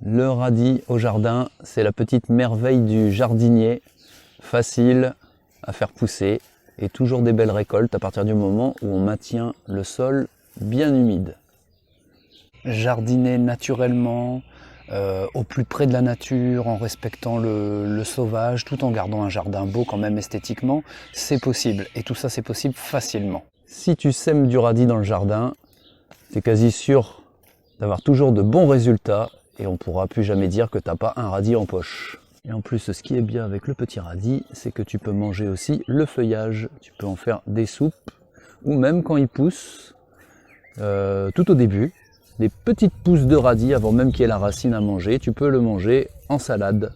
Le radis au jardin, c'est la petite merveille du jardinier, facile à faire pousser et toujours des belles récoltes à partir du moment où on maintient le sol bien humide. Jardiner naturellement, au plus près de la nature, en respectant le sauvage, tout en gardant un jardin beau quand même esthétiquement, c'est possible. Et tout ça, c'est possible facilement. Si tu sèmes du radis dans le jardin, tu es quasi sûr d'avoir toujours de bons résultats et on ne pourra plus jamais dire que tu n'as pas un radis en poche. Et en plus, ce qui est bien avec le petit radis, c'est que tu peux manger aussi le feuillage. Tu peux en faire des soupes ou même quand il pousse, tout au début, des petites pousses de radis avant même qu'il y ait la racine à manger, tu peux le manger en salade.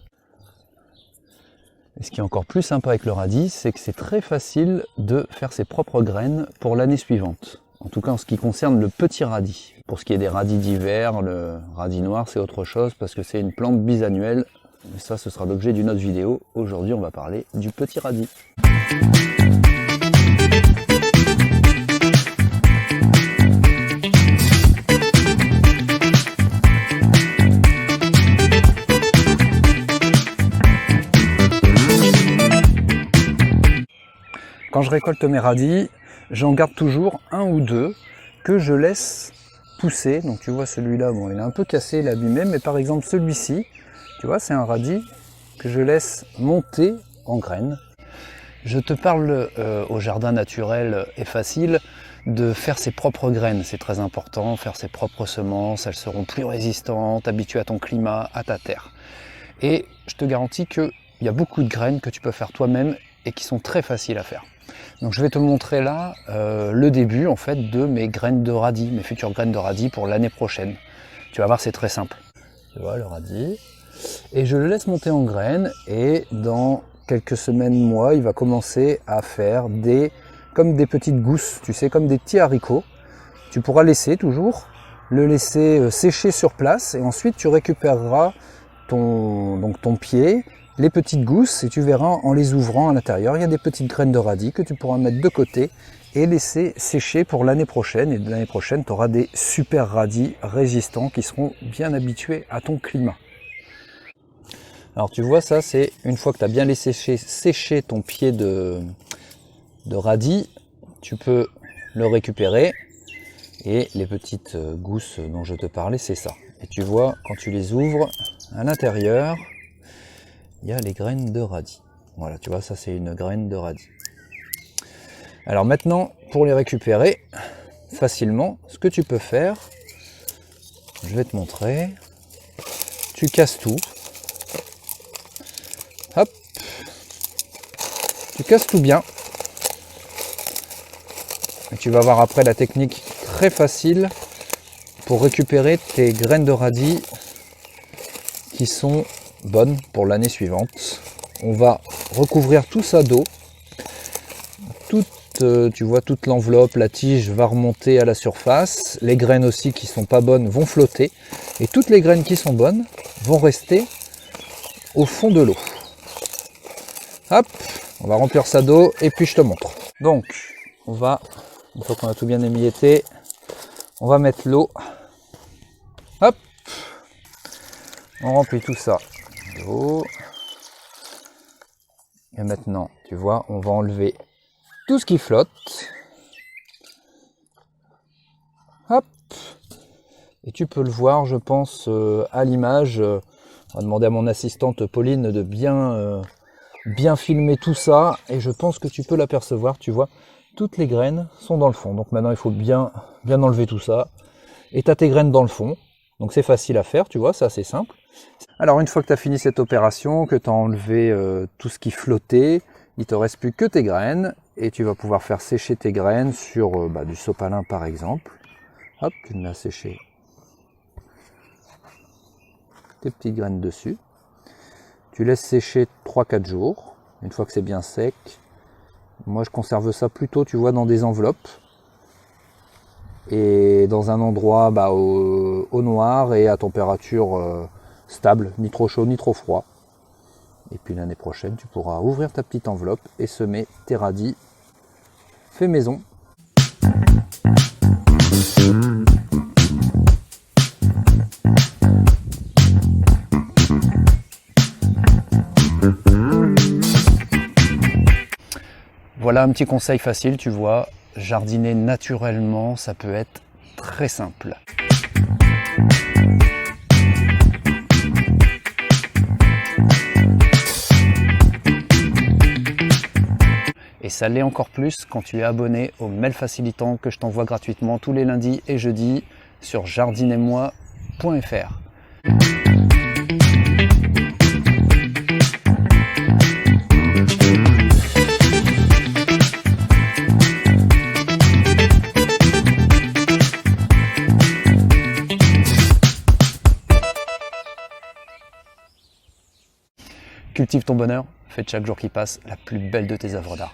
Et ce qui est encore plus sympa avec le radis, c'est que c'est très facile de faire ses propres graines pour l'année suivante. En tout cas en ce qui concerne le petit radis. Pour ce qui est des radis d'hiver, le radis noir c'est autre chose parce que c'est une plante bisannuelle. Mais ça, ce sera l'objet d'une autre vidéo. Aujourd'hui, on va parler du petit radis. Quand je récolte mes radis, j'en garde toujours un ou deux que je laisse pousser. Donc tu vois celui-là, bon, il est un peu cassé, il est abîmé, mais par exemple celui-ci, tu vois, c'est un radis que je laisse monter en graines. Je te parle au jardin naturel et facile de faire ses propres graines. C'est très important, faire ses propres semences, elles seront plus résistantes, habituées à ton climat, à ta terre. Et je te garantis qu'il y a beaucoup de graines que tu peux faire toi-même et qui sont très faciles à faire. Donc je vais te montrer là le début en fait de mes graines de radis, mes futures graines de radis pour l'année prochaine. Tu vas voir, c'est très simple. Tu vois le radis. Et je le laisse monter en graines et dans quelques semaines, mois, il va commencer à faire comme des petites gousses, tu sais, comme des petits haricots. Tu pourras le laisser sécher sur place et ensuite tu récupéreras ton pied, les petites gousses et tu verras en les ouvrant à l'intérieur, il y a des petites graines de radis que tu pourras mettre de côté et laisser sécher pour l'année prochaine. Et l'année prochaine, tu auras des super radis résistants qui seront bien habitués à ton climat. Alors tu vois, ça c'est une fois que tu as bien laissé sécher ton pied de radis, tu peux le récupérer et les petites gousses dont je te parlais, c'est ça. Et tu vois, quand tu les ouvres, à l'intérieur, il y a les graines de radis. Voilà, tu vois, ça c'est une graine de radis. Alors maintenant, pour les récupérer facilement, ce que tu peux faire, je vais te montrer, tu casses tout. Hop, tu casses tout bien. Et tu vas voir après la technique très facile pour récupérer tes graines de radis qui sont bonnes pour l'année suivante. On va recouvrir tout ça d'eau. Tu vois, toute l'enveloppe, la tige va remonter à la surface. Les graines aussi qui sont pas bonnes vont flotter. Et toutes les graines qui sont bonnes vont rester au fond de l'eau. Hop, on va remplir ça d'eau et puis je te montre. Donc, une fois qu'on a tout bien émietté, on va mettre l'eau. Hop, on remplit tout ça d'eau. Et maintenant, tu vois, on va enlever tout ce qui flotte. Hop, et tu peux le voir, je pense, à l'image. On va demander à mon assistante Pauline de bien filmer tout ça et je pense que tu peux l'apercevoir, tu vois, toutes les graines sont dans le fond. Donc maintenant il faut bien enlever tout ça et tu as tes graines dans le fond. Donc c'est facile à faire, tu vois, c'est assez simple. Alors une fois que tu as fini cette opération, que tu as enlevé tout ce qui flottait, il te reste plus que tes graines et tu vas pouvoir faire sécher tes graines sur du sopalin par exemple. Hop, tu le mets à sécher tes petites graines dessus. Tu laisses sécher 3-4 jours, une fois que c'est bien sec. Moi je conserve ça plutôt, tu vois, dans des enveloppes. Et dans un endroit au noir et à température stable, ni trop chaud ni trop froid. Et puis l'année prochaine, tu pourras ouvrir ta petite enveloppe et semer tes radis fait maison. Voilà un petit conseil facile, tu vois, jardiner naturellement, ça peut être très simple. Et ça l'est encore plus quand tu es abonné au mail facilitant que je t'envoie gratuitement tous les lundis et jeudis sur jardinez-moi.fr. Cultive ton bonheur, fais de chaque jour qui passe la plus belle de tes œuvres d'art.